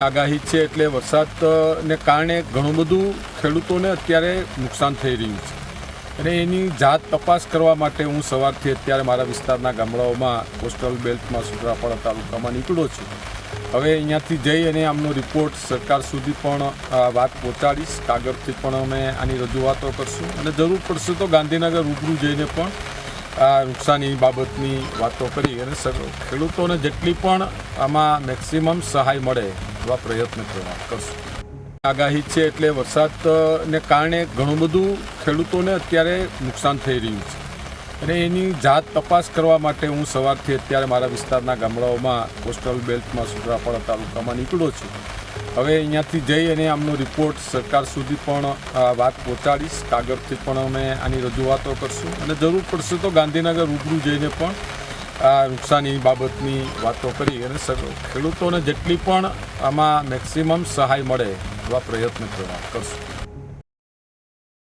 આગાહી છે એટલે વરસાદને કારણે ઘણું બધું ખેડૂતોને અત્યારે નુકસાન થઈ રહ્યું છે અને એની જાત તપાસ કરવા માટે હું સવારથી અત્યારે મારા વિસ્તારના ગામડાઓમાં કોસ્ટલ બેલ્ટમાં સુત્રાપાડા તાલુકામાં નીકળ્યો છું. હવે અહીંયાથી જઈ અને આમનો રિપોર્ટ સરકાર સુધી પણ વાત પહોંચાડીશ. કાગળથી પણ અમે આની રજૂઆતો કરશું અને જરૂર પડશે તો ગાંધીનગર રૂબરૂ જઈને પણ આ નુકસાની બાબતની વાતો કરી અને ખેડૂતોને જેટલી પણ આમાં મેક્સિમમ સહાય મળે એવા પ્રયત્ન કરશું. આગાહી છે એટલે વરસાદને કારણે ઘણું બધું ખેડૂતોને અત્યારે નુકસાન થઈ રહ્યું છે અને એની જાત તપાસ કરવા માટે હું સવારથી અત્યારે મારા વિસ્તારના ગામડાઓમાં કોસ્ટલ બેલ્ટમાં સુત્રાપાડા તાલુકામાં નીકળ્યો છું. હવે અહીંયાથી જઈ અને આમનો રિપોર્ટ સરકાર સુધી પણ વાત પહોંચાડીશ. કાગળથી પણ અમે આની રજૂઆતો કરશું અને જરૂર પડશે તો ગાંધીનગર રૂબરૂ જઈને પણ આ નુકસાની બાબતની વાતો કરી અને ખેડૂતોને જેટલી પણ આમાં મેક્સિમમ સહાય મળે એવા પ્રયત્ન કરશું.